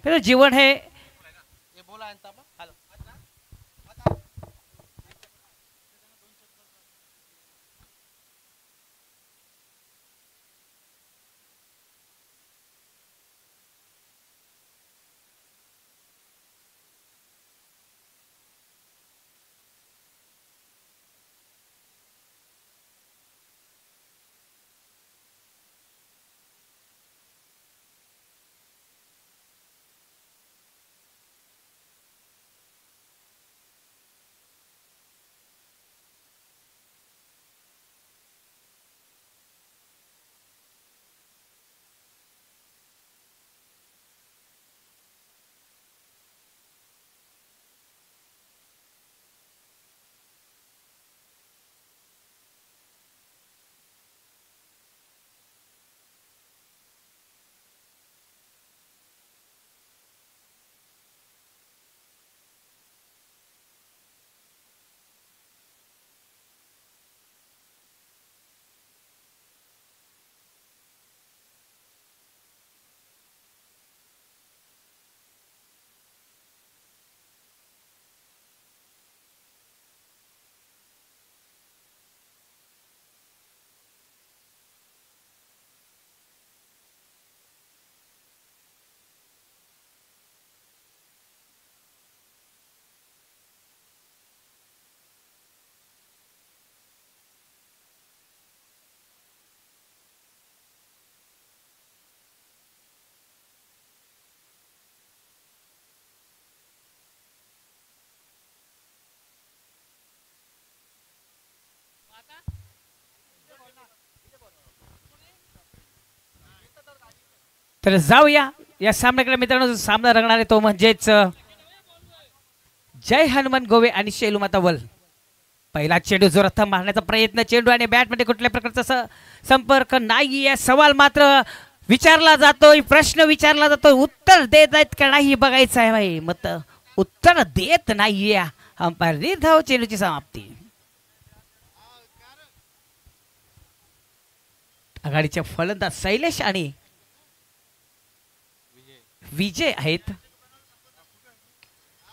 त्याचं जीवन हे तर जाऊया या सामन्याकडे मित्रांनो. सामना रंगणार आहे तो म्हणजेच जय हनुमान गोवे आणि शेलूमाता वल. पहिला चेंडू जोरात मारण्याचा प्रयत्न, चेंडू आणि बॅटमध्ये कुठल्या प्रकारचा संपर्क नाही. सवाल मात्र विचारला जातोय, प्रश्न विचारला जातोय, उत्तर देत आहेत का नाही बघायचं आहे भाई. मत उत्तर देत नाहीये अंपायर. धाव चेंडूची समाप्ती. आघाडीचे फलंदाज शैलेश आणि विजय आहेत.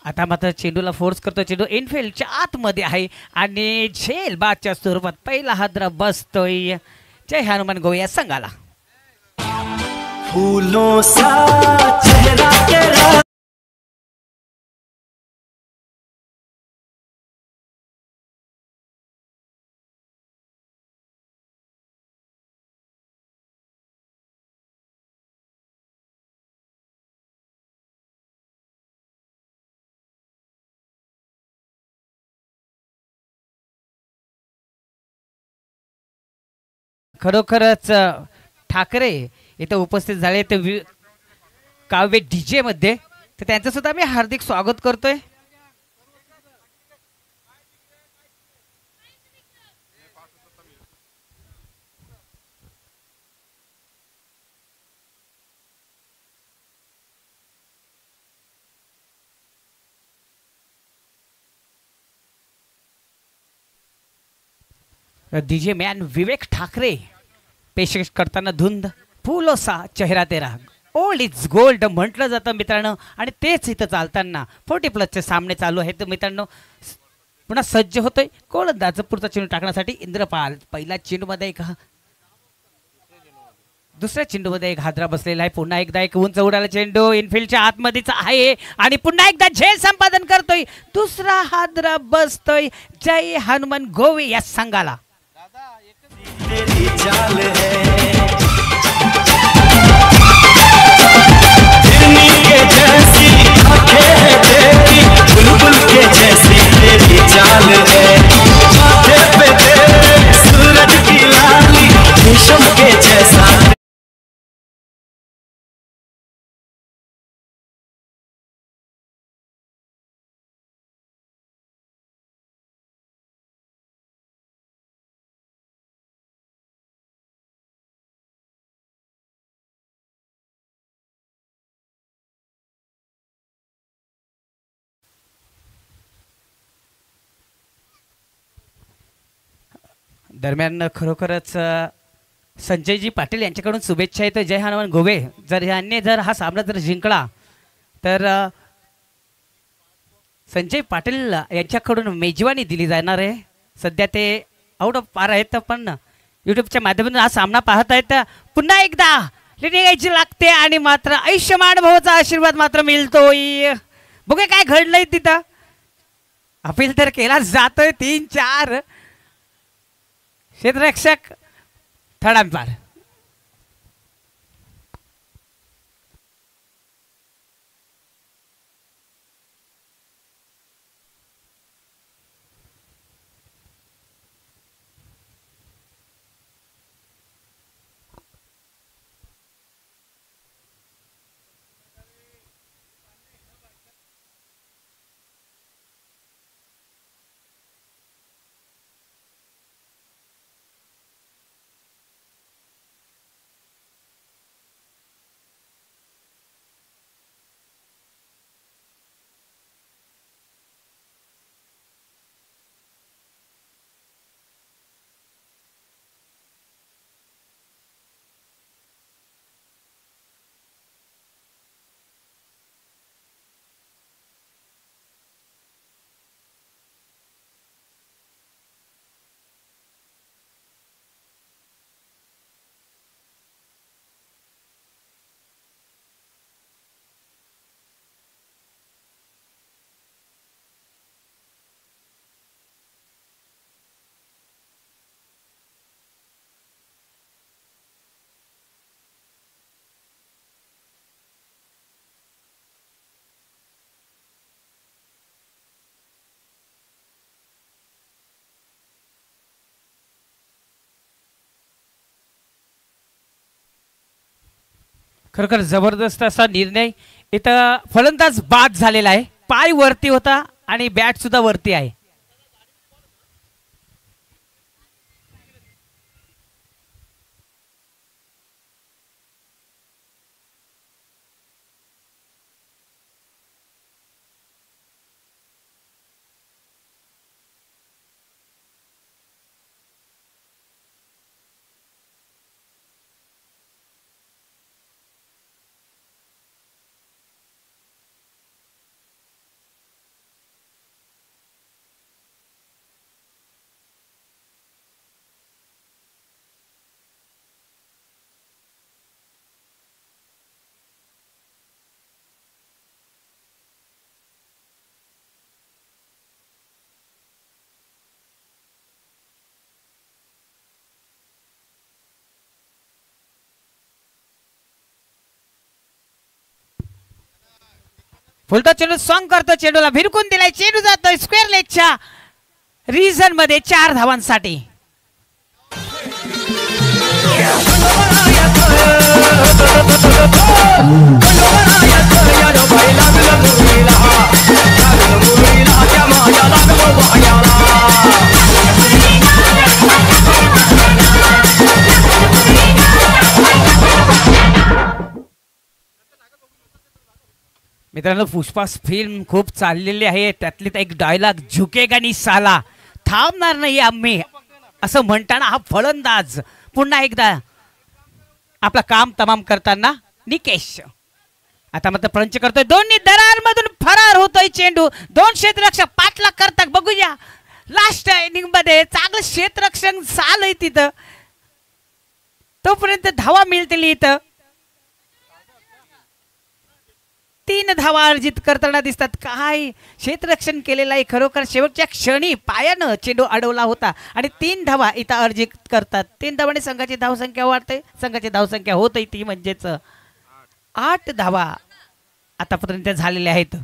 आता मात्र चेंडूला फोर्स करतो, चेंडू इनफिल्डच्या आतमध्ये आहे आणि झेल बादच्या स्वरूपात पहिला हादरा बसतोय जय हनुमान गोवे या संघाला. फूलों सा चेहरा तेरा खरोखरच ठाकरे इथे उपस्थित झाले ते काव्य डीजे मध्ये, तर त्यांचं सुद्धा मी हार्दिक स्वागत करतोय. डीजे मॅन विवेक ठाकरे पेशकश करताना धुंद फुलो सा चेहरा तेरा ओल्ड इज गोल्ड म्हटलं जातं मित्रांनो. आणि तेच इथं चालताना 40+ सामने चालू आहेत मित्रांनो. पुन्हा सज्ज होतोय गोलंदाज पुढचा चेंडू टाकण्यासाठी इंद्रपाल. पहिला चेंडूमध्ये एक, दुसऱ्या चेंडूमध्ये एक हादरा बसलेला आहे. पुन्हा एकदा एक उंच उडाला चेंडू इनफिल्डच्या आतमध्येच आहे आणि पुन्हा एकदा झेल संपादन करतोय. दुसरा हादरा बसतोय जय हनुमान गोवे या संघाला. तेरी चाल है हिरनी के जैसी आंखें हैं तेरी, बुलबुल के जैसी तेरी चाल है, माथे पे तेरे सूरज की लाली, रेशम के जैसा. दरम्यान खरोखरच संजयजी पाटील यांच्याकडून शुभेच्छा आहेत जय हनुमान गोवे. जर यांनी जर हा सामना जर जिंकला तर संजय पाटील यांच्याकडून मेजवानी दिली जाणार आहे. सध्या ते आउट ऑफ पार आहेत पण युट्यूबच्या माध्यमातून हा सामना पाहत आहेत. पुन्हा एकदा लिडिंग यायची लागते आणि मात्र आयुष्यमान भाऊचा आशीर्वाद मात्र मिळतोय. बघूया काय घडलंय तिथं. अपील तर केला जातोय 3-4 क्षेत्ररक्षक थडांपार. खरोखर जबरदस्त असा निर्णय. इथं फलंदाज बाद झालेला आहे. पाय वरती होता आणि बॅट सुद्धा वरती आहे. फुलता चेंडू सॉंग करतो. चेंडूला भिरकून दिलाय. चेंडू जातोय स्क्वेअर लेगच्या रिजन मध्ये 4 धावांसाठी. मित्रांनो पुष्पास फिल्म खूप चाललेली आहे. त्यातली एक डायलॉग झुकेगा नी साला, थांबणार नाही आम्ही, असं म्हणताना हा फलंदाज पुन्हा एकदा आपलं काम तमाम करताना निकेश आता मात्र पंच करतोय. दोन्ही दरारमधून फरार होतोय चेंडू. 2 क्षेत्ररक्षक पाठलाग करतात. बघूया लास्ट इनिंग मध्ये चांगलं क्षेत्ररक्षण झालंय तिथं. तोपर्यंत धावा मिळतील. इथं 3 धावा अर्जित करताना दिसतात. काय क्षेत्ररक्षण केलेलं आहे. खरोखर शेवटच्या क्षणी पायानं चेंडू अडवला होता आणि 3 धावा इथं अर्जित करतात. 3 धावांनी संघाची धावसंख्या वाढते. संघाची धावसंख्या होत ती म्हणजेच 8 धावा आतापर्यंत झालेल्या आहेत.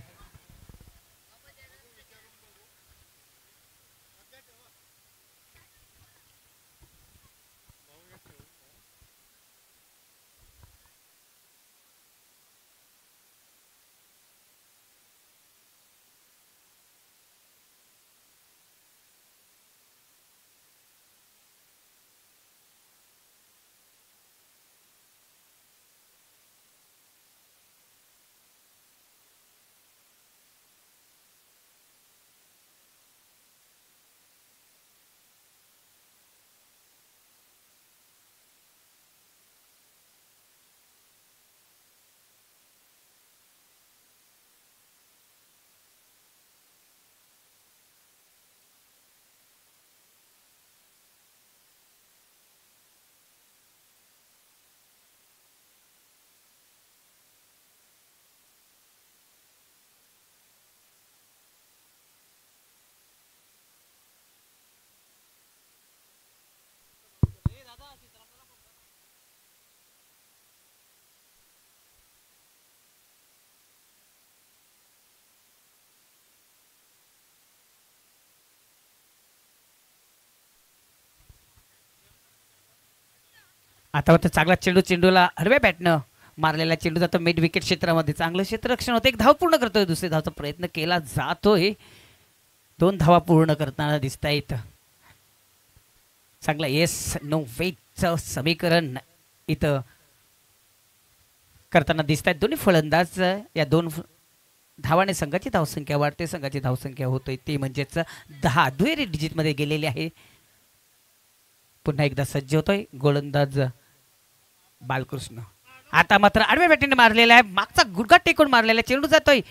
आता मात्र चांगला चेंडूला हरव्या बॅटनं मारलेला चेंडू जातो मिड विकेट क्षेत्रामध्ये. चांगलं क्षेत्ररक्षण होतं. एक धाव पूर्ण करतोय. दुसरी धावचा प्रयत्न केला जातोय. 2 धावा पूर्ण करताना दिसत आहेत. चांगला येस नो वेटचं समीकरण इथं करताना दिसत आहेत दोन्ही फलंदाज. या 2 धावाने संघाची धावसंख्या वाढते. संघाची धावसंख्या होतोय ती म्हणजेच 10 दुहेरी डिजिटमध्ये गेलेली आहे. पुन्हा एकदा सज्ज होतोय गोलंदाज बालकृष्ण. आता मात्र आडव्या बॅटीने मारलेला आहे. मागचा गुडघा टेकून मारलेला चेंडू जातोय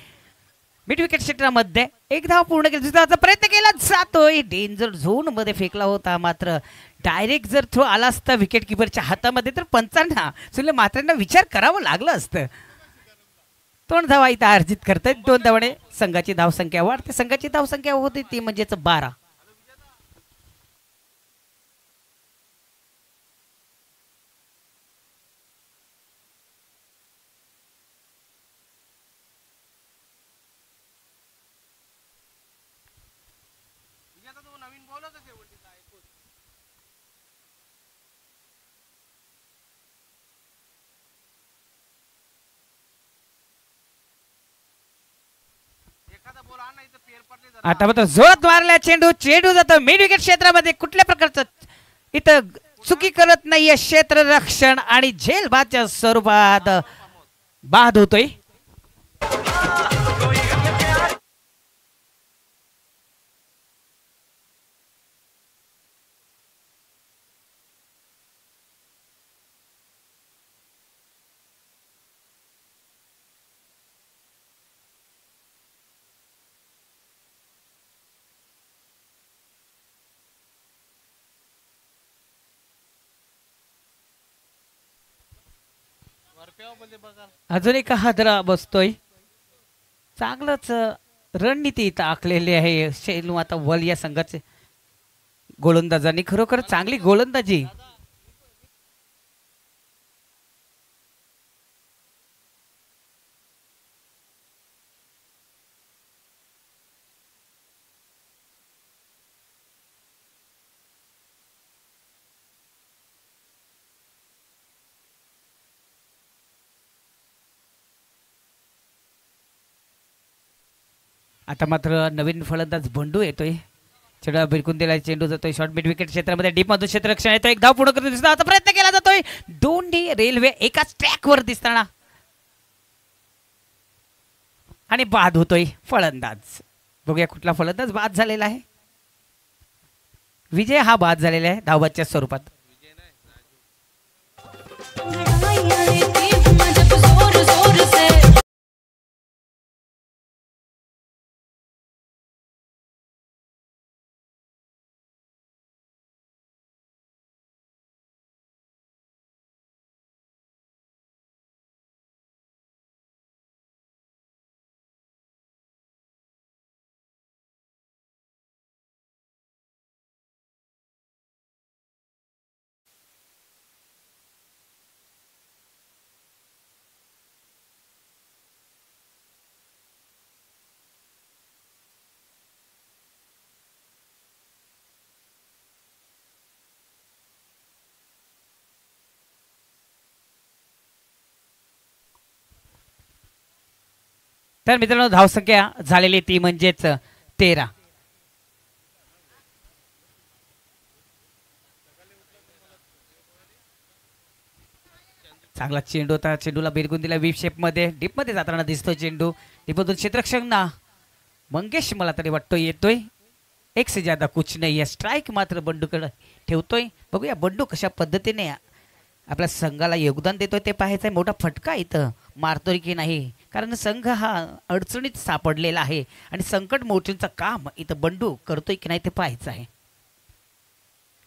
मिड विकेट क्षेत्रामध्ये. एक धाव पूर्ण केली. दुसरा धावाचा प्रयत्न केला जातोय. डेंजर झोन मध्ये फेकला होता. मात्र डायरेक्ट जर थ्रो आला असता विकेट किपरच्या हातामध्ये तर पंचांना सुनील म्हात्रेंना विचार करावं लागलं असतं. 2 धावा इथं अर्जित करतायत. 2 धावाने संघाची धावसंख्या वाढते. संघाची धावसंख्या होती ती म्हणजेच 12. आता मात्र जोरात मारला चेंडू जातो मिड विकेट क्षेत्रामध्ये. कुठल्या प्रकारचं इथं चुकी करत नाहीये क्षेत्ररक्षण आणि झेलबादच्या स्वरूपात बाद होतोय. अजून एक हादरा बसतोय. चांगलंच रणनीती इथं आखलेली आहे शैलू आता वल या संघाचे गोलंदाजांनी. खरोखर चांगली गोलंदाजी. आता मात्र नवीन फलंदाज बंडू येतोय. चेंडू भिरकून दिला. चेंडू जातोय शॉर्ट मिड विकेट क्षेत्रामध्ये. डीप मधून क्षेत्ररक्षण येतोय. एक धाव पूर्ण करतो. दुसरा प्रयत्न केला जातोय. दोन्ही रेल्वे एकाच ट्रॅकवर दिसताना आणि बाद होतोय फलंदाज. बघूया कुठला फलंदाज बाद झालेला आहे. विजय हा बाद झालेला आहे धावबादच्या स्वरूपात. तर मित्रांनो धावसंख्या झालेली ती म्हणजेच 13. चांगला चेंडू होता. चेंडूला बिरगून दिला वीप शेप मध्ये. डीप मध्ये जाताना दिसतोय चेंडू. डीपमधून क्षेत्ररक्षक ना मंगेश मला तरी वाटतो येतोय. एक से ज्यादा कुछ नाही आहे. स्ट्राईक मात्र बंडूकडे ठेवतोय. बघूया बंडू कशा पद्धतीने आपल्या संघाला योगदान देतोय ते पाहायचंय. मोठा फटका इथं मारतोय की नाही. कारण संघ हा अडचणीत सापडलेला आहे आणि संकट मोचींचं काम इथं बंडू करतोय की नाही ते पाहायचं आहे.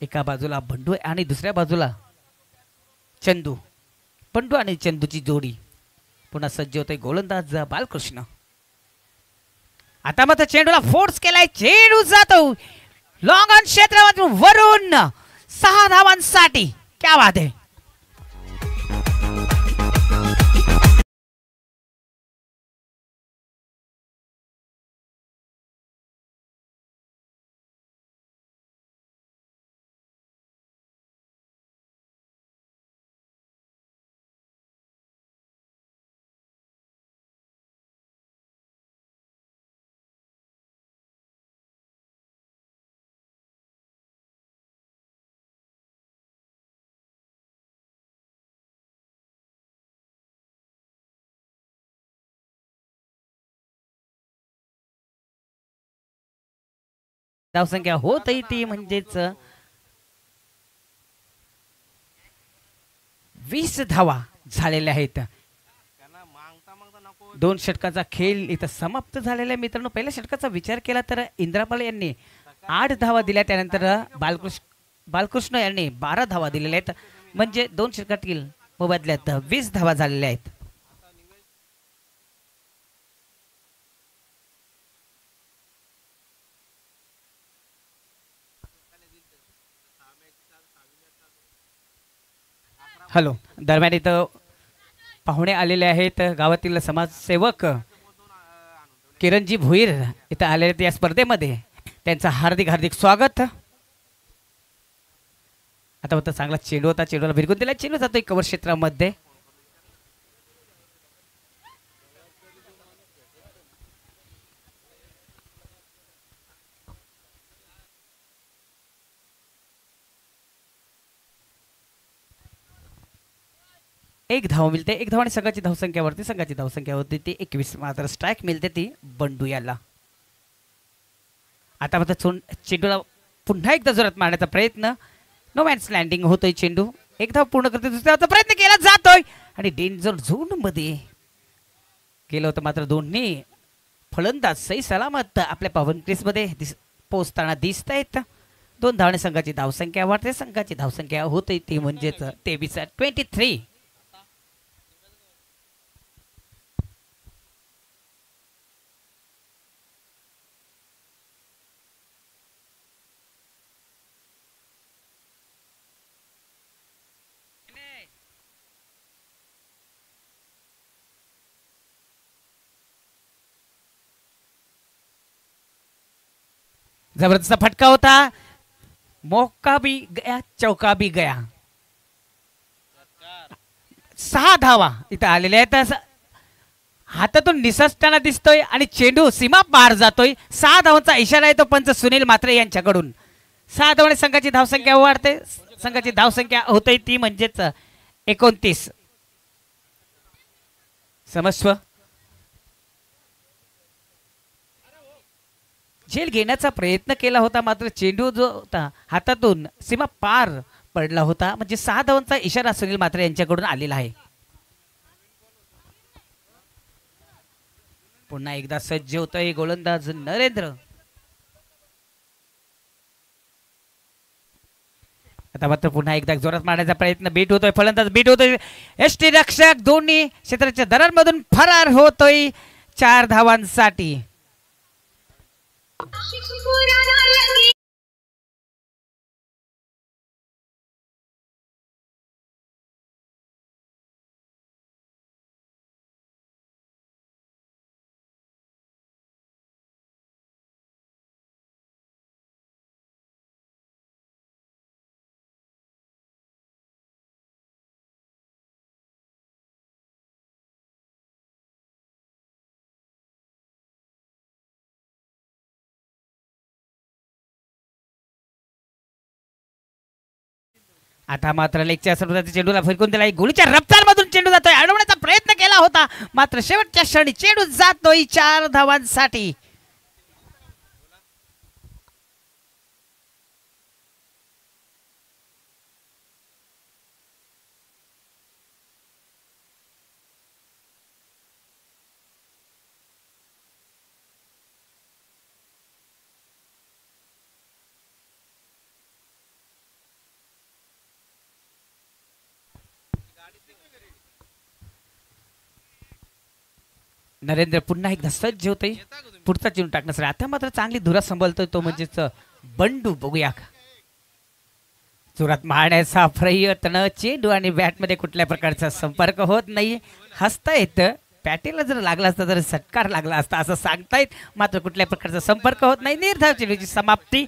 एका बाजूला बंडू आहे आणि दुसऱ्या बाजूला चंदू. बंडू आणि चंदूची जोडी पुन्हा सज्ज होते गोलंदाज बालकृष्ण. आता मात्र चेंडूला फोर्स केलाय. चेंडू जातो लॉंग ऑन क्षेत्रामधून वरून 6 धावांसाठी. क्या बात आहे. धावसंख्या होत ती म्हणजेच 20 धावा झालेल्या आहेत. दोन षटकाचा खेळ इथं समाप्त झालेला आहे मित्रांनो. पहिल्या षटकाचा विचार केला तर इंद्रापाल यांनी 8 धावा दिल्या, त्यानंतर बालकृष्ण यांनी 12 धावा दिलेल्या आहेत. म्हणजे दोन षटकातील मोबदल्यात 20 धावा झालेल्या आहेत. हॅलो, दरम्यान इथं पाहुणे आलेले आहेत. गावातील समाजसेवक किरणजी भुईर इथं आलेले आहेत या स्पर्धेमध्ये. त्यांचं हार्दिक हार्दिक स्वागत. आता होता चांगला चेंडू होता, चेंडूला भिरकून दिला, चेंडू जातोय कव्हर क्षेत्रामध्ये. एक धाव मिळते, एक धाव आणि संघाची धावसंख्यावरती संघाची धावसंख्या होती ती 21. मात्र स्ट्राईक मिळते ती बंडू याला. आता मात्र चेंडूला पुन्हा एकदा जोरात मारण्याचा प्रयत्न. नो मॅन्स लँडिंग होतोय चेंडू. एक धाव पूर्ण करते, दुसऱ्याचा प्रयत्न केला जातोय आणि डेंजर झोन मध्ये गेलं होतं. मात्र दोन्ही फलंदाज सही सलामत आपल्या पावन क्रीज मध्ये पोहोचताना दिसत आहेत. 2 धावणे संघाची धावसंख्या वाढते, संघाची धावसंख्या होते ती म्हणजेच 23. जबरदस्त फटका होता. मौका भी गया, चौका भी गया. 6 धावा इथं आलेल्या आहेत. हातातून निसटताना दिसतोय आणि चेंडू सीमा पार जातोय. 6 धावांचा इशारा आहे तो पंच सुनील म्हात्रे यांच्याकडून. 6 धावांनी संघाची धावसंख्या वाढते, संघाची धावसंख्या होते ती म्हणजेच 29. समस्व झेल घेण्याचा प्रयत्न केला होता, मात्र चेंडू जो होता हातातून सीमा पार पडला होता. म्हणजे 6 धावांचा इशारा सुनील म्हात्रे यांच्याकडून आलेला आहे. पुन्हा एकदा सज्ज होतोय गोलंदाज नरेंद्र. आता मात्र पुन्हा एकदा जोरात मारण्याचा प्रयत्न. बीट होतोय, फलंदाज बीट होतोय. एसटी रक्षक दोन्ही क्षेत्राच्या दरांमधून फरार होतोय 4 धावांसाठी. आता मात्र लेगच्या सर्वात चेंडूला फिरकून दिला. गोळीच्या रफ्तारमधून चेंडू जातोय, अडवण्याचा प्रयत्न केला होता, मात्र शेवटच्या क्षणी चेंडू जातोय 4 धावांसाठी. नरेंद्र पुन्हा एकदा सज्ज होते पुढचा चेंडू टाकण्यासाठी. आता मात्र चांगली धुरा सांभाळतोय तो म्हणजेच बंडू. बघूया जोरात मारण्याचा प्रयत्न. चेंडू आणि बॅट मध्ये कुठल्या प्रकारचा संपर्क होत नाही. हसतायत, पॅटेला जर लागला असता तर सत्कार लागला असता असं सांगतायत, मात्र कुठल्या प्रकारचा संपर्क होत नाही. निर्धाव चेंडूची समाप्ती.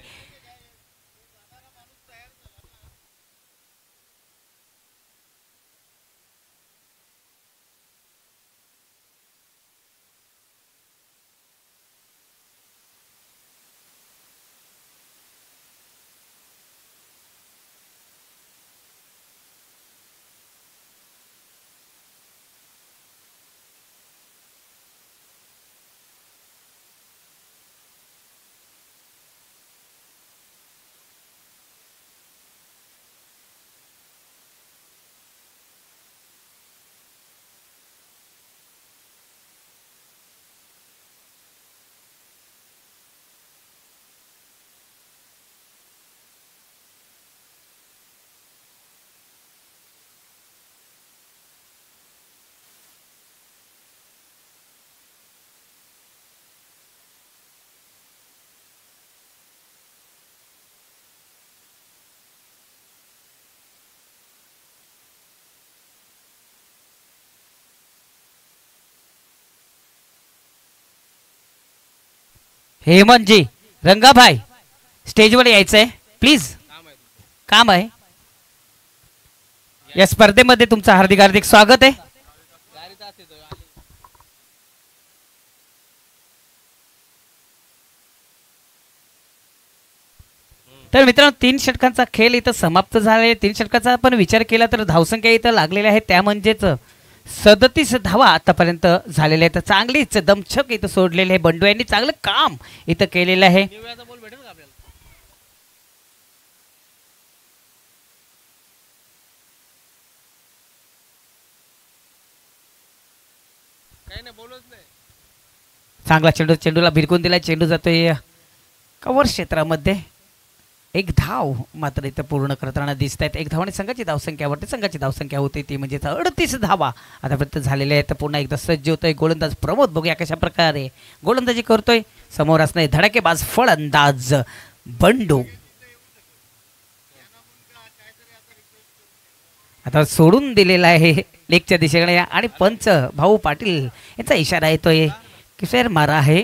हेमंतजी रंगाभाई स्टेजवर यायचंय प्लीज, काम आहे. या स्पर्धेमध्ये तुमचं हार्दिक हार्दिक स्वागत आहे. तर मित्रांनो 3 षटकांचा खेळ इथं समाप्त झाला आहे. 3 षटकाचा आपण विचार केला तर धावसंख्या इथं लागलेल्या आहे त्या म्हणजेच 37 धावा आतापर्यंत झालेल्या आहेत. चांगलीच दमछक इथं सोडलेले आहे. बंडू यांनी चांगलं काम इथं केलेलं आहे. चांगला चेंडू, चेंडूला भिरकून दिला. चेंडू जातोय कव्हर क्षेत्रामध्ये. एक धाव मात्र इथं पूर्ण करताना दिसत आहेत. एक धावाने संघाची धावसंख्यावरती संघाची धावसंख्या होती ती म्हणजे 38 धावा आतापर्यंत झालेल्या आहेत. पुन्हा एकदा सज्ज होतोय गोलंदाज प्रमोद. बघूया कशा प्रकारे गोलंदाजी करतोय. समोर असणारे धडाकेबाज फलंदाज बंडू. आता सोडून दिलेला आहे लेगच्या दिशेकडे आणि पंच भाऊ पाटील याचा इशारा येतोय की फेर मारा आहे.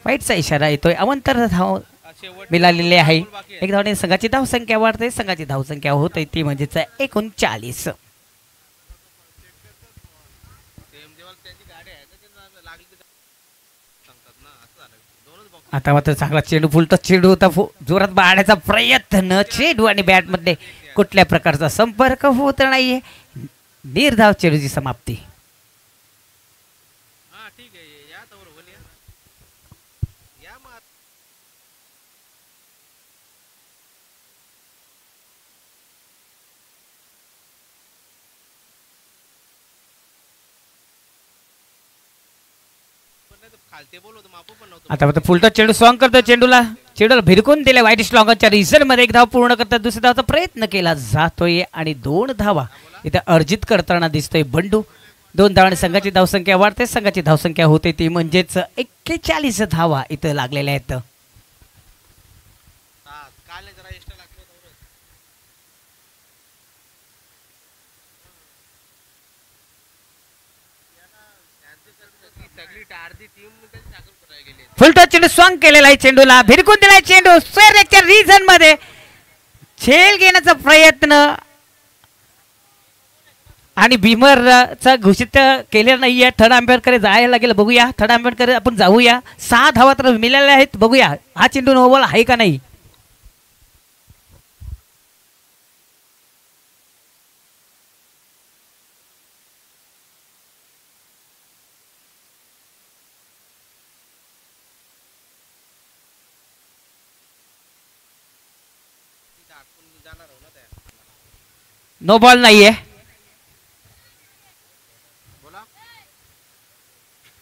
वाईटचा इशारा येतोय. अवंतर धाव मिळालेले आहे. एक धावाने संघाची धावसंख्या वाढते. संघाची धावसंख्या होते ती म्हणजेच 39. आता मात्र चांगला चेंडू फुलतो. चेंडू होता जोरात बाळण्याचा प्रयत्न. चेंडू आणि बॅट मध्ये कुठल्या प्रकारचा संपर्क होत नाहीये. निर्धाव चेंडूची समाप्ती. आता मात्र फुलटो चेंडू सॉंग करतो. चेंडूला भिरकून दिले. वाईट स्लॉंगच्या रिझल्ट मध्ये एक धाव पूर्ण करतात. दुसऱ्या धावाचा प्रयत्न केला जातोय आणि 2 धावा इथे अर्जित करताना दिसतोय बंडू. 2 धावांनी संघाची धावसंख्या वाढते. संघाची धावसंख्या होते ती म्हणजेच 41 धावा इथं लागलेल्या आहेत. फुलटो चेंडू स्वांग केलेला आहे. चेंडूला भिरकून दिलाय. चेंडू स्क्वेअरच्या रिझन मध्ये झेल घेण्याचा प्रयत्न आणि भीमरचा घोषित केलेला नाहीये. थर्ड अंपायरकडे जायला लागेल. बघूया थर्ड अंपायरकडे आपण जाऊया. 6 धावा तर मिळालेल्या आहेत. बघूया हा चेंडू नो बॉल आहे का नाही. नो बॉल नाहीये.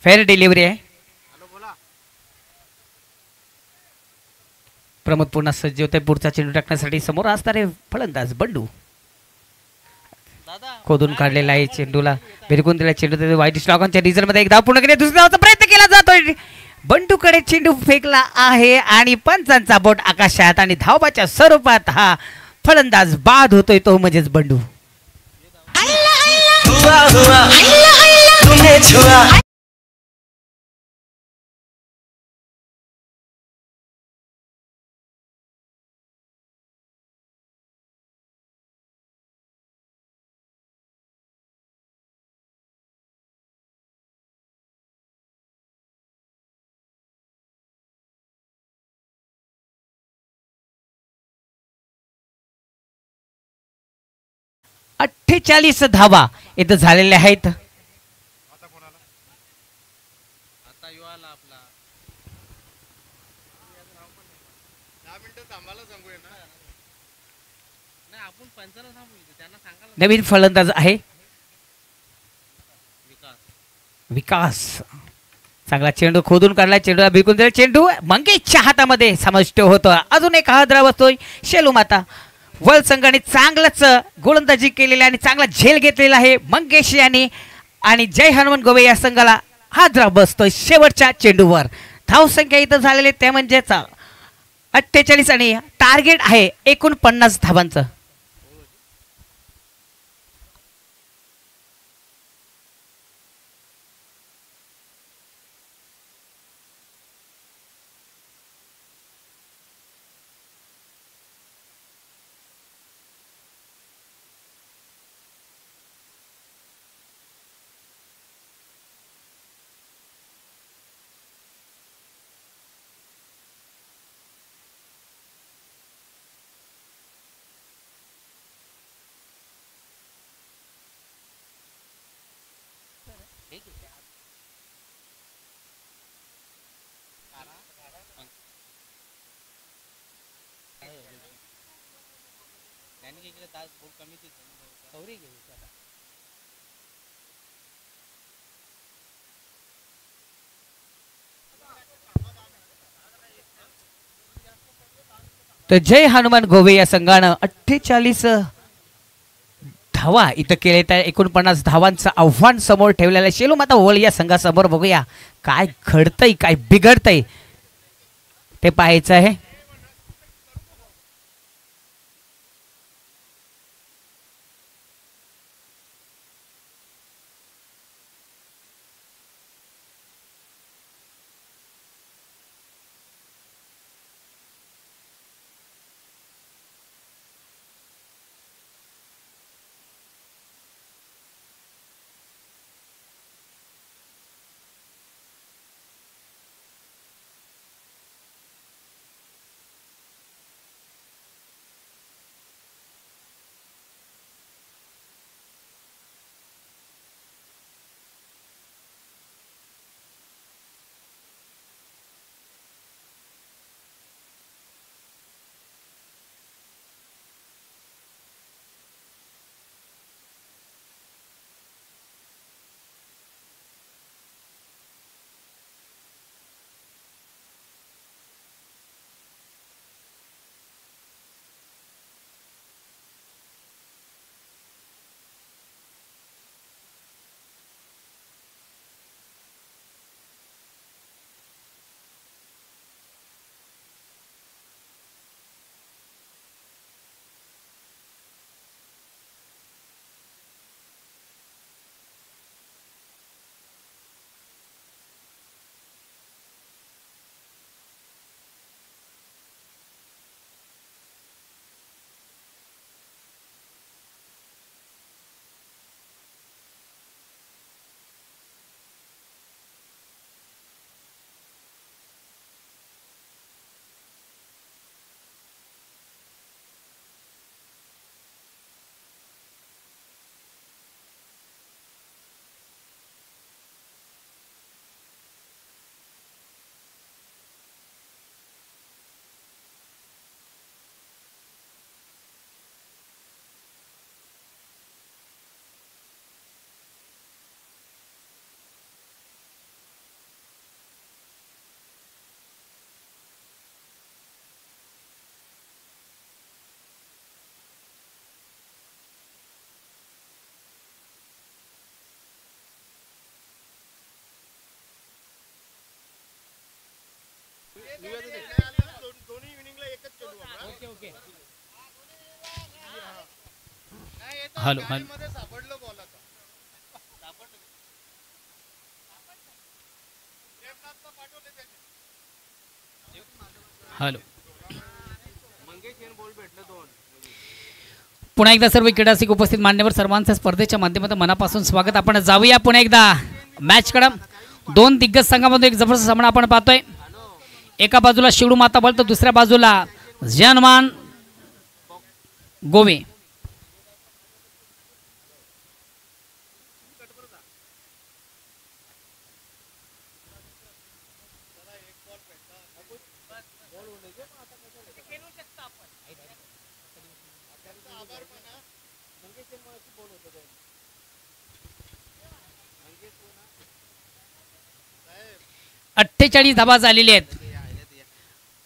फेअर डिलिव्हरी आहे. प्रमोद पुन्हा सज्ज होते पुढचा चेंडू टाकण्यासाठी. समोर असणारे फलंदाज बंडू खोदून काढलेला आहे. चेंडूला भिरकून दिला. चेंडू वाईट स्लॉगनच्या रिझल्ट मध्ये एक धाव पूर्ण केली. दुसऱ्या धावाचा प्रयत्न केला जातोय. बंडूकडे चेंडू फेकला आहे आणि पंचांचा बोट आकाशात आणि धावबाच्या स्वरूपात हा फलंदाज बाद होतोय तो म्हणजेच बंडू. अठ्ठेचाळीस धावा इथं झालेल्या आहेत. नवीन फलंदाज आहे विकास. चांगला चेंडू खोदून काढला. चेंडूला भिरकून दिला. चेंडू मंगेशच्या हातामध्ये समाविष्ट होतो. अजून एक हादरा बसतोय शेलू माता. वर्ल्ड संघाने चांगलंच गोलंदाजी केलेली आणि चांगला झेल घेतलेला आहे मंगेश यांनी आणि जय हनुमान गोवे या संघाला हादरा बसतोय शेवटच्या चेंडूवर. धावसंख्या इथं झालेली त्या म्हणजेच 48 आणि टार्गेट आहे 49 धावांचं. तर जय हनुमान गोवे या संघानं 48 धावा इथं केले. त्या 49 धावांचं आव्हान समोर ठेवलेलं आहे शेलू माता ओळ या संघासमोर. बघूया काय घडतंय काय बिघडतंय ते पाहायचं आहे. हॅलो हॅलो हॅलो पुन्हा एकदा सर्व क्रीडासिक उपस्थित मान्यवर सर्वांचं स्पर्धेच्या माध्यमातून मनापासून स्वागत. आपण जाऊया पुन्हा एकदा मॅचकडे. दोन दिग्गज संघामध्ये एक जबरदस्त सामना आपण पाहतोय. एका बाजूला शिवडू माता बल तर दुसऱ्या बाजूला जय हनुमान गोवे. अठ्ठेचाळीस धाबा झालेले आहेत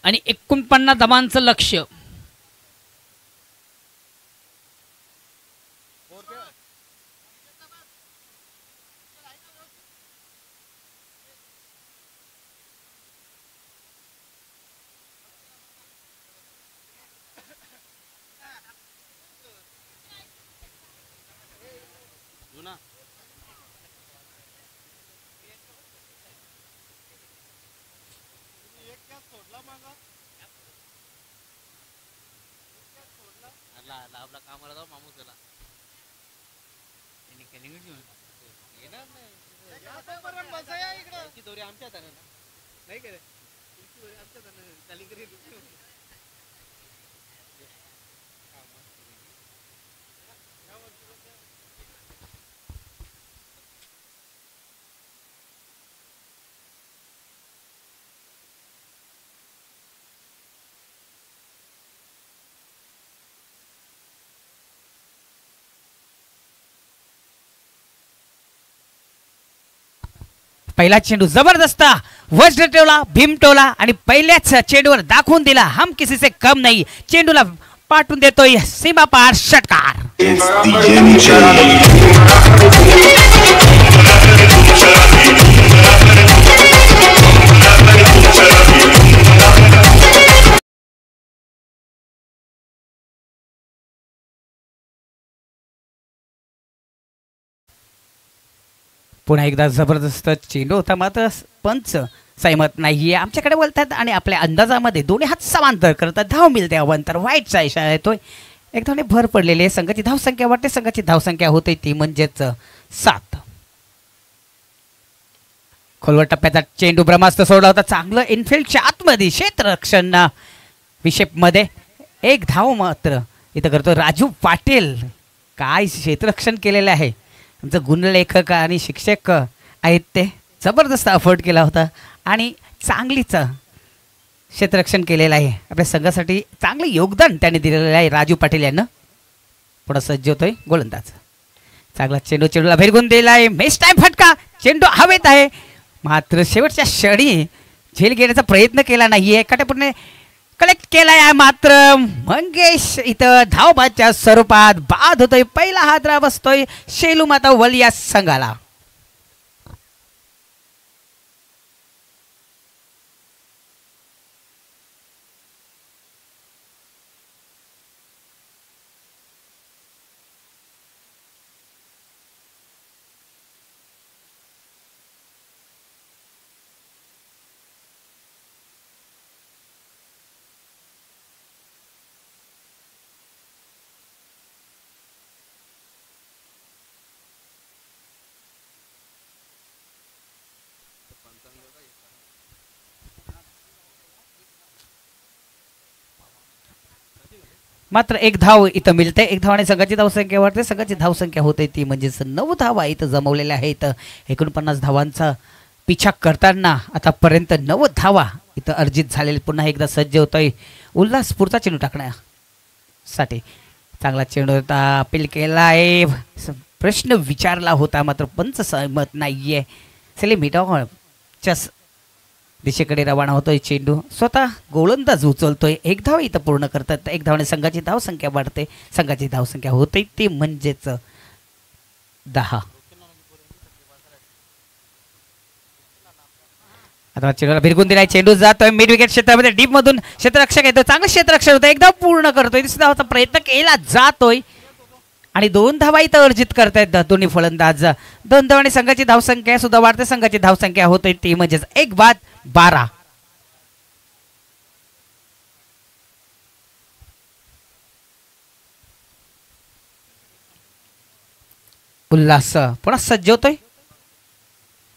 आणि 49 धाबांचं लक्ष्य. पहिला चेंडू जबरदस्त वज्र ठेवला, भीम ठेवला आणि पहिल्याच चेंडूवर दाखवून दिला हम किसी से कम नाही. चेंडूला पाठवून देतोय सीमा पार षटकार. पुन्हा एकदा जबरदस्त चेंडू होता, मात्र पंच सहमत नाहीये. आमच्याकडे बोलतात आणि आपल्या अंदाजामध्ये दोन्ही हात समांतर करतात. धाव मिळते अवंतर वाईटचा इशारा येतोय. एक धावने भर पडलेली आहे. संघाची धावसंख्या वाटते, संघाची धावसंख्या होते ती म्हणजेच 7. खोलवर टप्प्याचा चेंडू ब्रह्मास्त्र सोडला होता. चांगलं इनफिल्डच्या आतमध्ये क्षेत्ररक्षण विषेपमध्ये एक धाव मात्र इथं करतो राजू पाटील. काय क्षेत्ररक्षण केलेलं आहे. आमचं गुणलेखक आणि शिक्षक आहेत ते जबरदस्त अफोर्ड केला होता आणि चांगलीच क्षेत्ररक्षण केलेलं आहे. आपल्या संघासाठी चांगलं योगदान त्याने दिलेलं आहे राजू पाटील यांना. पुढं सज्ज होतोय गोलंदाज. चांगला चेंडू चेंडूला भेरगून दिला आहे. मेस टाइम फटका. चेंडू हवेत आहे, मात्र शेवटच्या क्षणी झेल घेण्याचा प्रयत्न केला नाहीये. काटेपूरने कलेक्ट केलाय, मात्र मंगेश इथं धावबादच्या स्वरूपात बाद होतोय. पहिला हादरा बसतोय शेलू माता वल या संघाला. मात्र एक धाव इथं मिळते. एक धावाने संघाची धावसंख्या वाढते. संघाची धावसंख्या होते ती म्हणजेच 9 धावा इथं जमवलेल्या आहेत. 49 धावांचा पिछा करताना आतापर्यंत 9 धावा इथं अर्जित झालेले. पुन्हा एकदा सज्ज होतोय उल्हासपूरचा चेंडू टाकण्यासाठी. चांगला चेंडू होता, अपील केला आहे, प्रश्न विचारला होता, मात्र पंच सहमत नाहीये. सेलिमिटॉच्या दिशेकडे रवाना होतोय चेंडू. स्वतः गोलंदाज उचलतोय. एक धाव इथं पूर्ण करतात. एक धावाने संघाची धावसंख्या वाढते. संघाची धावसंख्या होते ती म्हणजेच 10. आता चेंडूला भिरगून दिलाय. चेंडू जातोय मिड विकेट क्षेत्रामध्ये, डीप मधून क्षेत्ररक्षक येतोय. चांगलं क्षेत्ररक्षण होतं. एक धाव पूर्ण करतोय. दुसऱ्या धावाचा प्रयत्न केला जातोय आणि 2 धावा इथं अर्जित करतायत दोन्ही फलंदाज. 2 धावांनी संघाची धावसंख्या सुद्धा वाढते. संघाची धावसंख्या होते ती म्हणजेच 1/12. उल्हास पुन्हा सज्ज होतोय.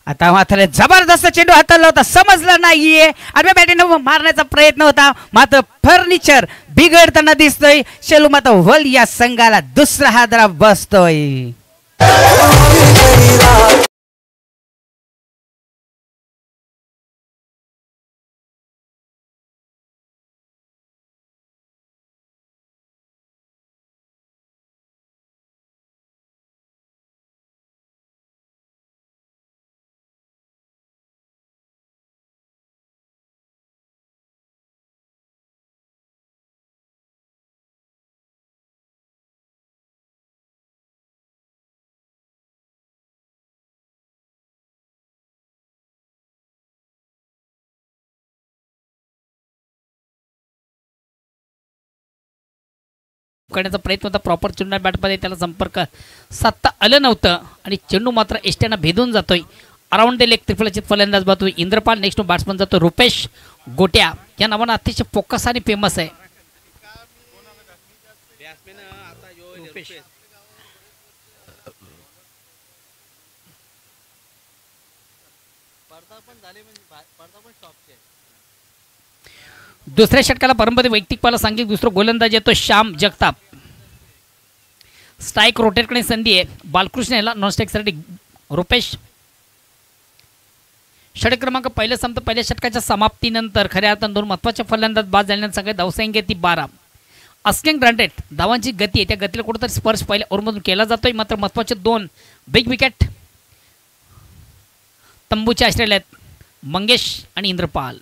आता मात्र जबरदस्त चेंडू हाताळला होता, समजलं नाहीये. आडव्या बॅटीनं मारण्याचा प्रयत्न होता, मात्र फर्निचर बिघडताना दिसतोय. शेलू माता वल या संघाला दुसरा हादरा बसतोय. करण्याचा प्रयत्न होता. प्रॉपर चेंडू बॅटमध्ये त्याला संपर्क साधता आलं नव्हतं आणि चेंडू मात्र एसट्यानं भेदून जातोय. अराउंड द लेग त्रिफलचित फलंदाज बातोय इंद्रपाल. नेक्स्ट बॅट्समन जातो रुपेश गोट्या. या नावानं अतिशय फोकस आणि फेमस आहे. दुसऱ्या षटकाला परंपरे वैयक्तिक पाला सांगितलं. दुसरा गोलंदाज येतो श्याम जगताप. स्ट्राईक रोटेट करण्याची संधी आहे बालकृष्ण याला. नॉन स्ट्राईकसाठी रुपेश. षटक क्रमांक पहिलं संपतं. पहिल्या षटकाच्या समाप्तीनंतर खऱ्या अर्थानं 2 महत्त्वाच्या फलंदाज बाद झाल्यानंतर सगळे धावसंख्या ती 12. अस्किंग ग्रांटेड धावांची गती आहे, त्या गतीला कुठेतरी स्पर्श पहिल्या ओव्हरमधून केला जातोय. मात्र महत्त्वाचे 2 बिग विकेट तंबूचे आश्रय आहेत मंगेश आणि इंद्रपाल.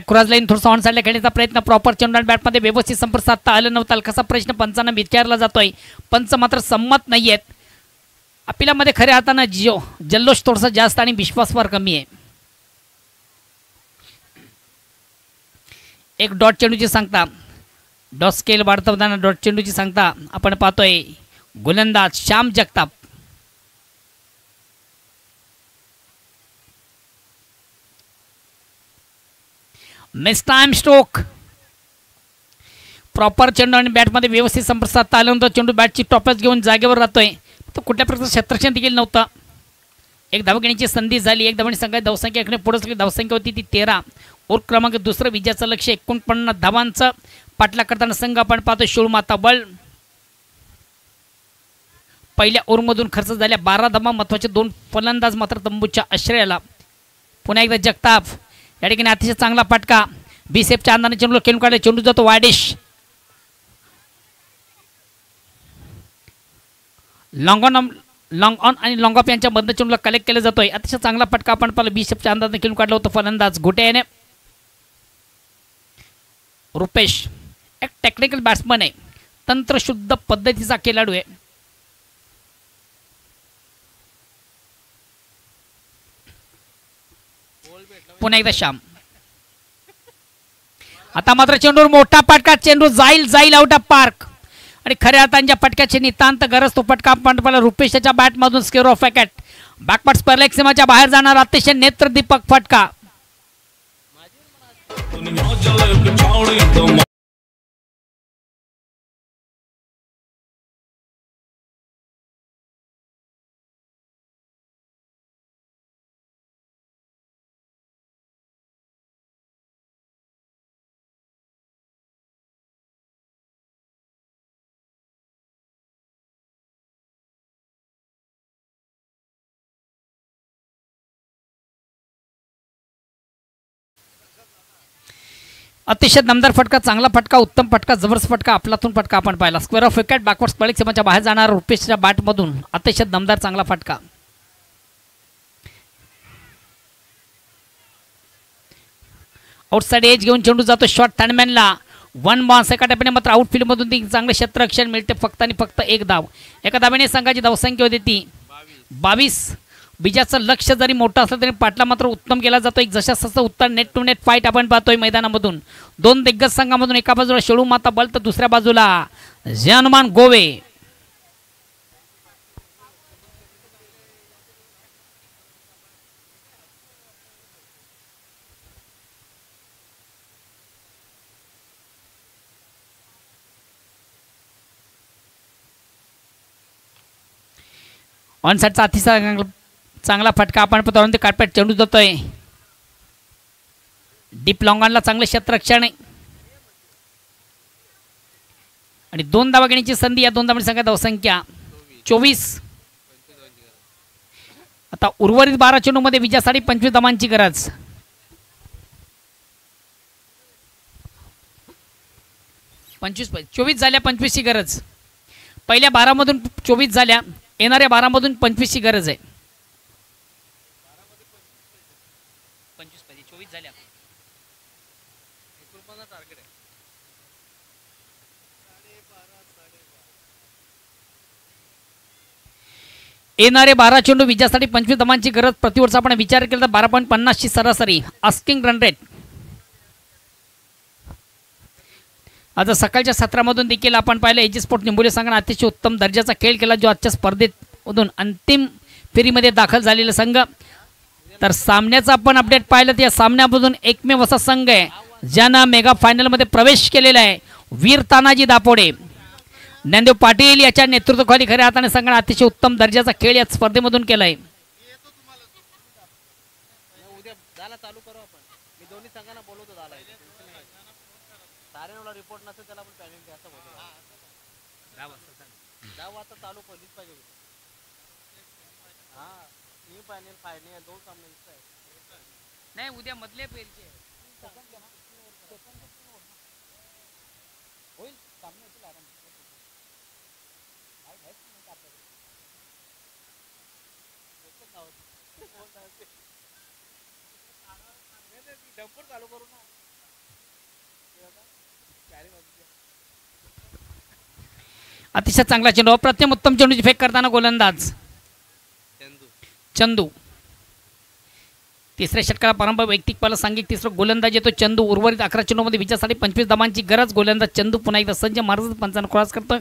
क्रॉस लाईन थोडंसं ऑन साईडला खेळण्याचा प्रयत्न, प्रॉपर चेंडू बॅटमध्ये व्यवस्थित संपर्क साधता आलं नव्हता. कसा प्रश्न पंचांना विचारला जातोय, पंच मात्र संमत नाही आहेत. अपिलामध्ये खऱ्या हातानं जल्लोष थोडासा जास्त आणि विश्वासवर कमी आहे. एक डॉट चेंडूची सांगता, डॉट स्केल वाढवताना डॉट चेंडूची सांगता आपण पाहतोय. गोलंदाज Shyam Jagtap. Miss time stroke. Proper चेंडू आणि बॅटमध्ये व्यवस्थित संपर्क साधता आल्यानंतर चेंडू बॅटची टॉपच घेऊन जागेवर राहतोय. तो कुठल्या प्रकारचं क्षेत्ररक्षण देखील नव्हतं. एक धाव घेण्याची संधी झाली. एक धावांनी संघाची धावसंख्या इकडे पुढे सगळी धावसंख्या होती ती 13. ओव्हर क्रमांक दुसरं विजयाचं लक्ष 49 धावांचं पाठलाग करताना संघ आपण पाहतो शिवमाता बळ. पहिल्या ओव्हरमधून खर्च झाल्या 12 धावा. महत्त्वाचे 2 फलंदाज मात्र तंबूच्या आश्रयाला. पुन्हा एकदा जगताप या ठिकाणी अतिशय चांगला फटका. बीसेफच्या अंदाने चेंडूला खेळून काढला. चेंडू जातो वाडिश. लॉंग ऑन आणि लॉंग ऑफ यांच्या मधनं चेंडूला कलेक्ट केला जातोय. अतिशय चांगला फटका आपण पाहिला. बीसेफच्या अंदाजाने खेळून काढला होता फलंदाज घोटे याने. रुपेश एक टेक्निकल बॅट्समन आहे, तंत्रशुद्ध पद्धतीचा खेळाडू आहे. पुन्हा एकदा श्याम. आता मात्र चेंडूवर मोठा फटका. चेंडू जाईल आउट ऑफ पार्क आणि खऱ्या हातांच्या फटक्याची नितांत गरज. तो फटका आपण पाहिला रुपेशच्या बॅटमधून स्क्वेअर ऑफ विकेट. बॅकवर्ड स्पर्लेक सीमाच्या बाहेर जाणार अतिशय नेत्रदीपक फटका. अतिशय दमदार फटका, चांगला फटका, उत्तम फटका, जबरदस्त फटका, आपलातून फटका आपण पाहिला. स्क्वेअर ऑफ विकेट बॅकवर्ड स्पर्लिक सीमाच्या बाहेर जाणार रुपेशच्या बॅटमधून अतिशय दमदार चांगला फटका. आउटसाइड एज घेऊन चेंडू जातो शॉर्ट थर्डमॅनला. 1 बॉल एका टप्प्याने मात्र आउटफील्ड मधून ती चांगले क्षेत्ररक्षण मिळते. फक्त आणि फक्त एक धाव. एका धावेने संघाची धावसंख्या होती ती 22. बीजाचं लक्ष जरी मोठं असलं तरी पाटला मात्र उत्तम केला जातो. एक जशाचं उत्तर नेट टू नेट फाईट आपण पाहतोय मैदानामधून. 2 दिग्गज संघामधून एका बाजूला शेळू माता बल तर दुसऱ्या बाजूला हनुमान गोवे. ऑन साईडचा अतिशय चांगला फटका आपण पाहतो. कार्पेट चेंडू जातोय डीप लॉंगॉनला. चांगले क्षेत्ररक्षण आहे आणि 2 धावा घेण्याची संधी. या 2 धावांची संख्या धावसंख्या 24. आता उर्वरित 12 चेंडूमध्ये विजयासाठी 25 धावांची गरज. पंचवीस 24 झाल्या, 25 ची गरज. पहिल्या 12 मधून 24 झाल्या, येणाऱ्या 12 मधून 25 ची गरज आहे. 24 झाल्या. येणारे 12 चेंडू विजयासाठी 25 धावांची गरज. प्रतिवर्ष आपण विचार केला तर 12.50 ची सरासरी आस्किंग रन रेट. आज सकाळच्या सत्रामधून देखील आपण पाहिलं एजी स्पोर्ट निंबोली संघाने अतिशय उत्तम दर्जाचा खेळ केला, जो आजच्या स्पर्धेमधून अंतिम फेरीमध्ये दाखल झालेला संघ. तर सामन्याचा आपण अपडेट पाहिलं तर या सामन्यामधून एकमेव असा संघ आहे ज्यानं मेगा फायनलमध्ये प्रवेश केलेला आहे. वीर तानाजी दापोडे, ज्ञानदेव पाटील याच्या नेतृत्वाखाली खऱ्या हाताने संघाने अतिशय उत्तम दर्जाचा खेळ या स्पर्धेमधून केलाय. नाही उद्या मधले पेरचे होईल सामने होतील आराम. अतिशय चांगला चेंडू, अप्रतिम उत्तम चेंडूची फेक करताना गोलंदाज चंदू. तिसऱ्या षटकाला प्रारंभ, वैयक्तिक पाला सांघिक तिसरं गोलंदाज येतो चंदू. उर्वरित 11 चेंडूमध्ये विजयासाठी 25 धावांची गरज. गोलंदाज चंदू पुन्हा एकदा सज्ज, महाराज पंचांना क्रॉस करतोय.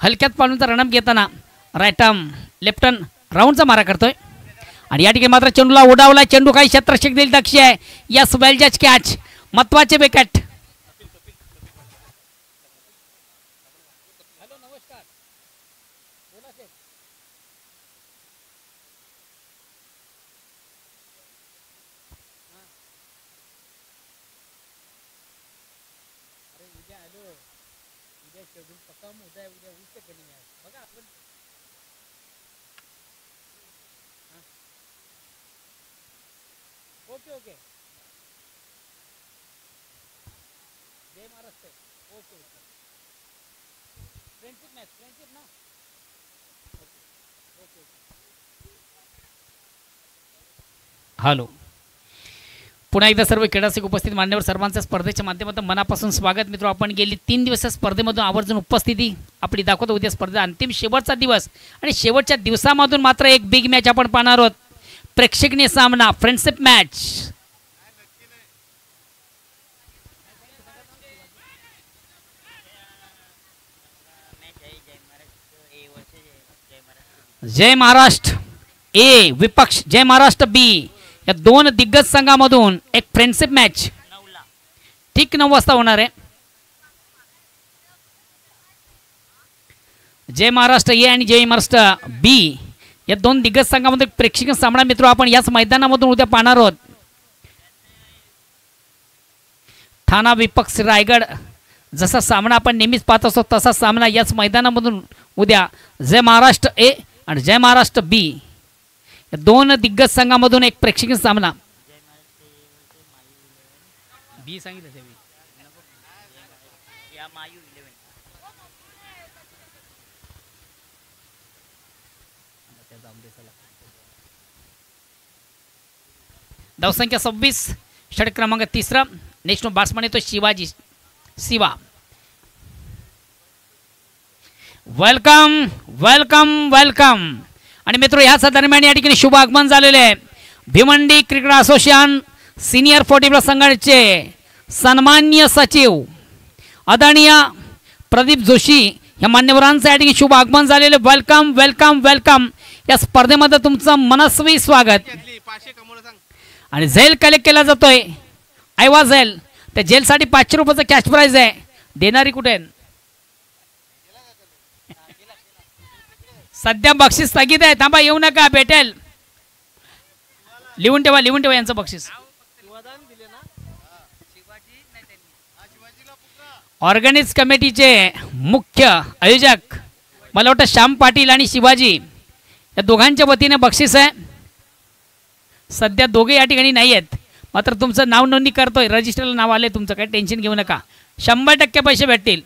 हलक्यात पालूनचा रनअप घेताना राईट आर्म लेफ्ट आर्म राऊंडचा मारा करतोय आणि या ठिकाणी मात्र चेंडूला उडावला. चेंडू काही क्षेत्ररक्षक देईल दक्ष आहे. यस, वेल जज कॅच, महत्वाचे wicket. Okay okay, Jai Maharashtra. Okay okay, friendship match, friendship ना. Okay okay. हॅलो, पुन्हा एकदा सर्व क्रीडासिक उपस्थित मान्यवर सर्वांचं स्पर्धेच्या माध्यमातून मनापासून स्वागत. मित्र, आपण गेली 3 दिवस स्पर्धेमधून आवर्जून उपस्थिती आपली दाखवतो. उद्या स्पर्धा अंतिम शेवटचा दिवस आणि शेवटच्या दिवसामधून मात्र एक बिग मॅच आपण पाहणार आहोत. प्रेक्षणीय सामना, फ्रेंडशिप मॅच. जय महाराष्ट्र ए विपक्ष जय महाराष्ट्र बी या दोन दिग्गज संघामधून एक फ्रेंडशिप मॅच ठीक 9 वाजता होणार आहे. जय महाराष्ट्र ए आणि जय महाराष्ट्र बी या दोन दिग्गज संघामध्ये प्रेक्षणीय सामना मित्र आपण याच मैदानामधून उद्या पाहणार आहोत. ठाणा विपक्ष रायगड जसा सामना आपण नेहमीच पाहत असतो तसा सामना याच मैदानामधून उद्या जय महाराष्ट्र ए आणि जय महाराष्ट्र बी या दोन दिग्गज संघामधून एक प्रेक्षणीय सामना. बी सांगितलं ते धावसंख्या 26, षटक क्रमांक 3. नेक्स्ट बॅट्समन येतो Shivaji Shiva. Welcome welcome welcome. आणि मित्र ह्याच दरम्यान या ठिकाणी शुभ आगमन झालेले आहे. भिवंडी क्रिकेट असोसिएशन सिनियर 40 संघाचे सन्माननीय सचिव आदरणीय प्रदीप जोशी या मान्यवरांचं या ठिकाणी शुभ आगमन झालेले. Welcome welcome welcome. या स्पर्धेमध्ये तुमचं मनस्वी स्वागत. आणि झेल कलेक्ट केला जातोय. आयवा झेल, त्या जेलसाठी 500 रुपयाचं कॅश प्राइज आहे. देणारी कुठे? सध्या बक्षीस स्थगित आहे. थांबा, येऊ नका, भेटेल. लिहून ठेवा यांचं बक्षीस. ऑर्गनाइज कमिटीचे मुख्य आयोजक मला वाटतं श्याम पाटील आणि शिवाजी या दोघांच्या वतीने बक्षीस आहे. सध्या दोघे या ठिकाणी नाही आहेत, मात्र तुमचं नाव नोंदणी करतोय. रजिस्टरला नाव आले तुमचं, काही टेन्शन घेऊ नका. 100% पैसे भेटतील.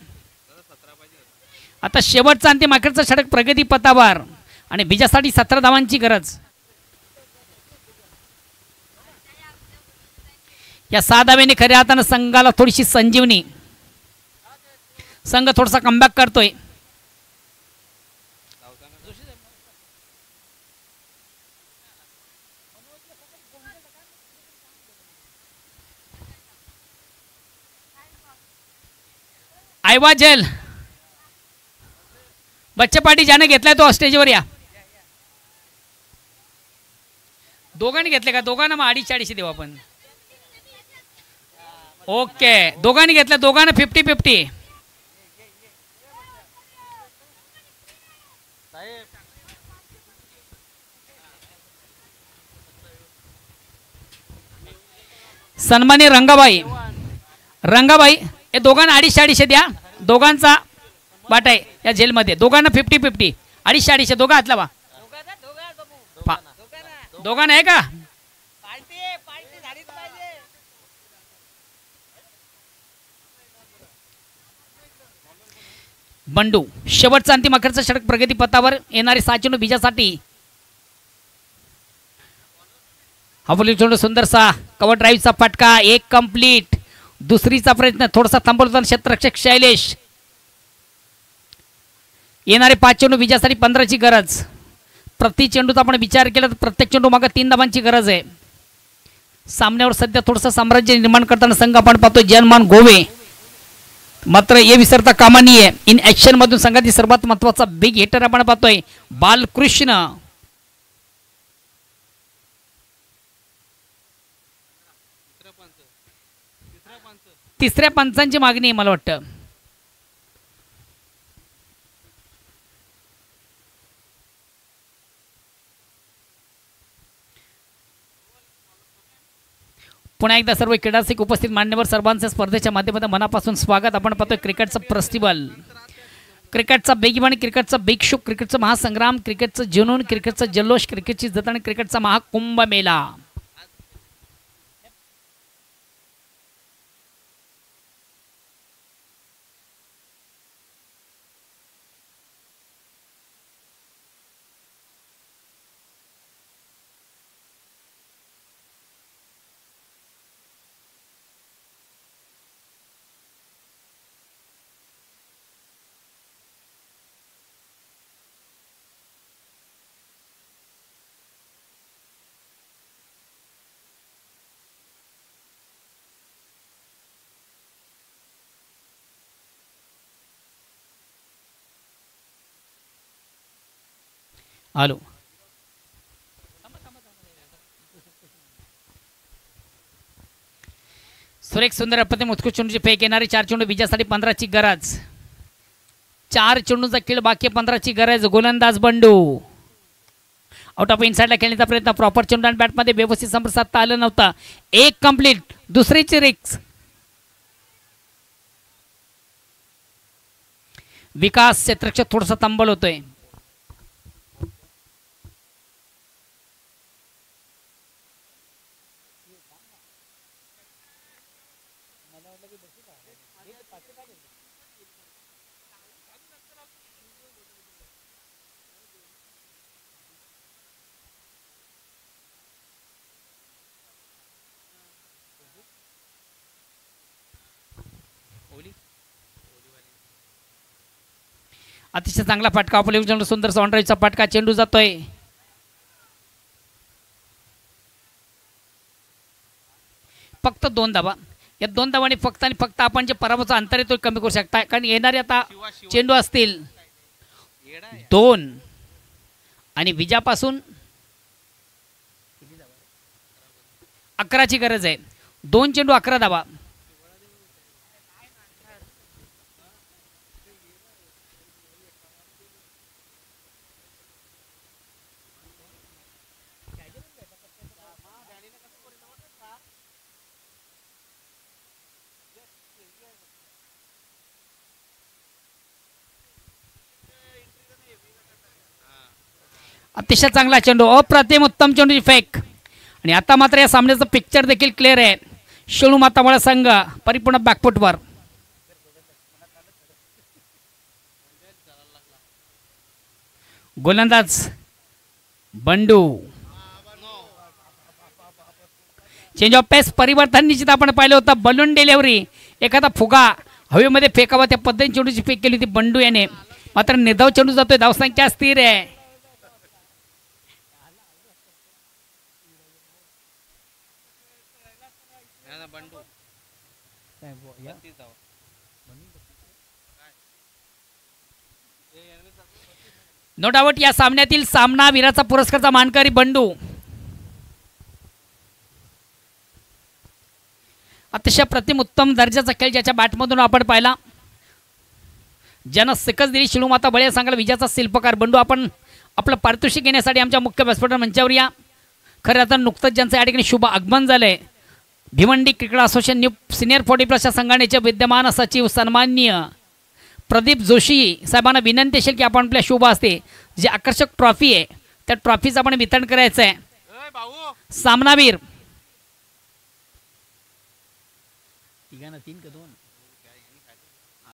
आता शेवटचा अंतिम अखेरचा षटक प्रगती पथावर आणि विजयासाठी 17 धावांची गरज. या 6 धावेने खऱ्या हाताने संघाला थोडीशी संजीवनी. संघ थोडासा कमबॅक करतोय. आयवा जेल बच्चे पाटी ज्याने घेतलाय तो स्टेजवर या. दोघांनी घेतले का? दोघांना मग 250 देऊ आपण. ओके, दोघांनी घेतलं, दोघांना 50-50. सन्मानी रंगाबाई हे दोघांना 250 द्या. दोघांचा वाटा आहे या जेलमध्ये. दोघांना 50-50, 250 दोघं हात लावा. दोघांना आहे का? बंडू शेवटचा अंतिम अखेरचा षटक प्रगती पथावर येणारे 7 चेंडू बीजासाठी हवली चेंडू सुंदरसा कव्हर ड्राईव्हचा फटका एक कंप्लीट. दुसरीचा प्रयत्न थोडासा थांबवला क्षेत्ररक्षक शैलेश. येणारे 5 चेंडू विजयासाठी 15ची गरज. प्रति चेंडूचा आपण विचार केला तर प्रत्येक चेंडू मागे 3 धावांची गरज आहे. सामन्यावर सध्या थोडंसं साम्राज्य निर्माण करताना संघ आपण पाहतो जनमान गोवे. मात्र हे विसरता कामा नये. इन ऍक्शन मधून संघातील सर्वात महत्वाचा बिग हिटर आपण पाहतोय बालकृष्ण. तिसऱ्या पंचांची मागणी आहे मला वाटतं. पुन्हा एकदा सर्व क्रीडासिक उपस्थित मान्यवर सर्वांचे स्पर्धेच्या माध्यमातून मनापासून स्वागत. आपण पाहतोय क्रिकेटचं फेस्टिवल, क्रिकेटचा बेगीबाणी, क्रिकेटचा बिग शो, क्रिकेटचा महासंग्राम, क्रिकेटचं जुनून, क्रिकेटचा जल्लोष, क्रिकेटची जत्रा आणि क्रिकेटचा महाकुंभ मेला. हॅलो, सुरेख सुंदर अप्रतिम उत्कृष्ट चेंडूची फेक. येणारे 4 चेंडू विजयासाठी 15ची गरज. 4 चेंडूचा खेळ बाकी, 15ची गरज. गोलंदाज बंडू आउट ऑफ इनसाइडला खेळण्याचा प्रयत्न. प्रॉपर चेंडू आणि बॅटमध्ये व्यवस्थित संपर्क साधता आलं नव्हता. एक कंप्लीट. दुसरीची रिक्स. विकास क्षेत्ररक्षक थोडासा तंबल होतोय. अतिशय चांगला फटका. आपल्या सुंदर सॉन्ड्राईचा फटका. चेंडू जातोय. फक्त 2 धावा. या 2 धावांनी फक्त आणि फक्त आपण जे पराभवाचा अंतर आहे तो कमी करू शकता. कारण येणारे आता चेंडू असतील 2 आणि विजयापासून 11ची गरज आहे. 2 चेंडू 11 धावा. अतिशय चांगला चेंडू. अप्रतिम उत्तम चेंडूची फेक. आणि आता मात्र या सामन्याचं पिक्चर देखील क्लिअर आहे. शेळू मातावाडा संघ परिपूर्ण बॅकफुटवर. गोलंदाज बंडू. चेंज ऑफ पेस परिवर्तन निश्चित आपण पाहिलं होतं. Balloon delivery. एखादा फुगा हवेमध्ये फेकावा त्या पद्धतीने चेंडूची फेक केली होती बंडू याने. मात्र निर्धाव चेंडू जातोय. धावसंख्या स्थिर आहे. नो डाऊट या सामन्यातील सामनावीराचा पुरस्कारचा मानकरी बंडू. अतिशय प्रतिम उत्तम दर्जाचा खेळ ज्याच्या बॅटमधून आपण पाहिला. ज्यानं सिकस दिली शिळू माता बळे सांगायला विजयाचा शिल्पकार बंडू. आपण आपलं पारितोषिक घेण्यासाठी आमच्या मुख्य व्यासपीठ मंचावर या. खरं आता नुकतंच ज्यांचं या ठिकाणी शुभ आगमन झालंय. Bhiwandi cricket association new senior 40+ संघटनेचे विद्यमान सचिव सन्माननीय प्रदीप जोशी साहेबांना विनंती असेल की आपण आपल्या शुभ असते जे आकर्षक ट्रॉफी आहे त्या ट्रॉफीचं आपण वितरण करायचं आहे. सामनावीर 3 का 2